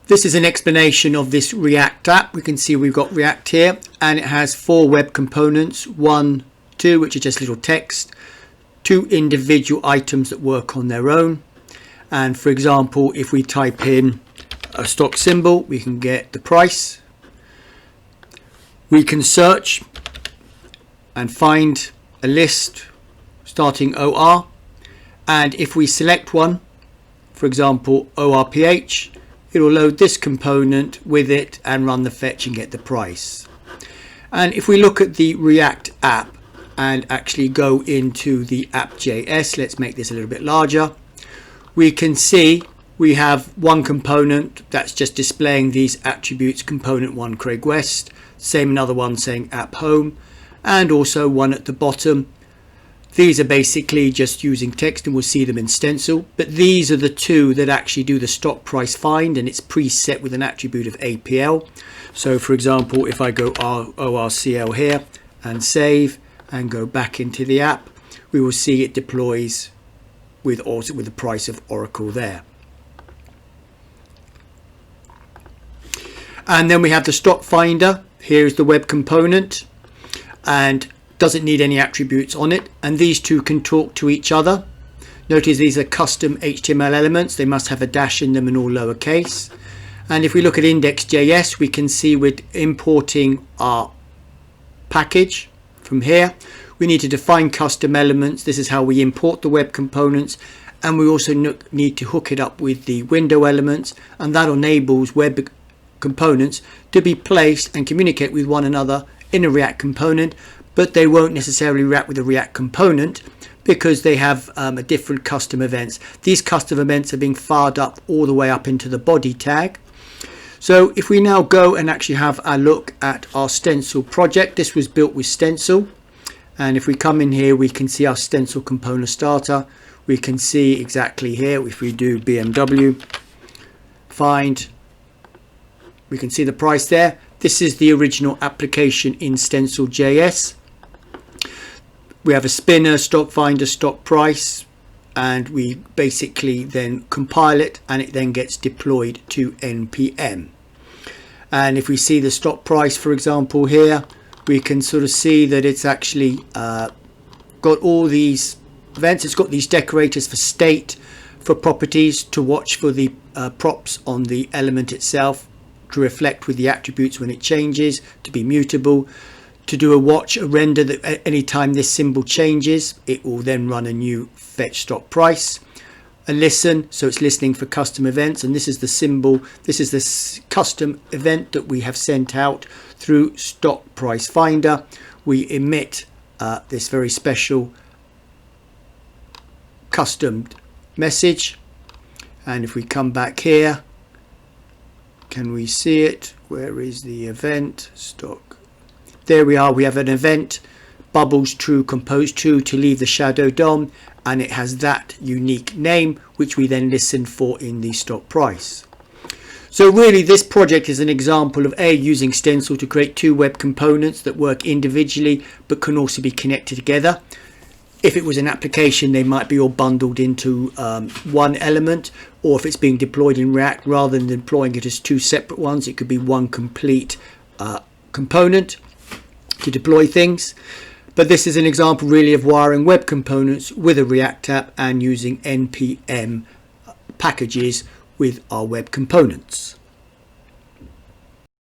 This is an explanation of this React app. We can see we've got React here, and it has 4 web components, 1, 2, which are just little text, 2 individual items that work on their own. And for example, if we type in a stock symbol, we can get the price. We can search and find a list starting OR, and if we select one, for example ORPH, it will load this component with it and run the fetch and get the price. And if we look at the React app and actually go into the app.js, let's make this a little bit larger, we can see we have one component that's just displaying these attributes, component 1 Craig West, same another one saying app home, and also one at the bottom. These are basically just using text, and we'll see them in Stencil, but these are the 2 that actually do the stock price find, and it's preset with an attribute of APL. So for example, if I go ORCL here and save and go back into the app, we will see it deploys with the price of Oracle there. And then we have the stock finder. Here's the web component, and doesn't need any attributes on it, and these 2 can talk to each other. Notice these are custom HTML elements, they must have a dash in them and all lowercase. And if we look at index.js, we can see we're importing our package from here. We need to define custom elements. This is how we import the web components, and we also need to hook it up with the window elements, and that enables web components to be placed and communicate with one another in a React component, but they won't necessarily react with a React component because they have a different custom events. These custom events are being fired up all the way up into the body tag. So if we now go and actually have a look at our Stencil project, this was built with Stencil, and if we come in here, we can see our Stencil component starter. We can see exactly here, if we do BMW find, we can see the price there. This is the original application in StencilJS. We have a spinner, stock finder, stock price, and we basically then compile it, and it then gets deployed to NPM. And if we see the stock price, for example, here, we can sort of see that it's actually got all these events. It's got these decorators for state, for properties, to watch for the props on the element itself, to reflect with the attributes when it changes, to be mutable, to do a watch, a render, that anytime this symbol changes, it will then run a new fetch stock price. A listen, so it's listening for custom events, and this is the symbol, this is this custom event that we have sent out through stock price finder. We emit this very special custom message, and if we come back here, can we see it? Where is the event? Stock. There we are. We have an event, bubbles true, compose true to leave the shadow DOM, and it has that unique name, which we then listen for in the stock price. So really, this project is an example of using Stencil to create 2 web components that work individually but can also be connected together. If it was an application, they might be all bundled into one element, or if it's being deployed in React, rather than deploying it as 2 separate ones, it could be one complete component to deploy things. But this is an example really of wiring web components with a React app and using NPM packages with our web components.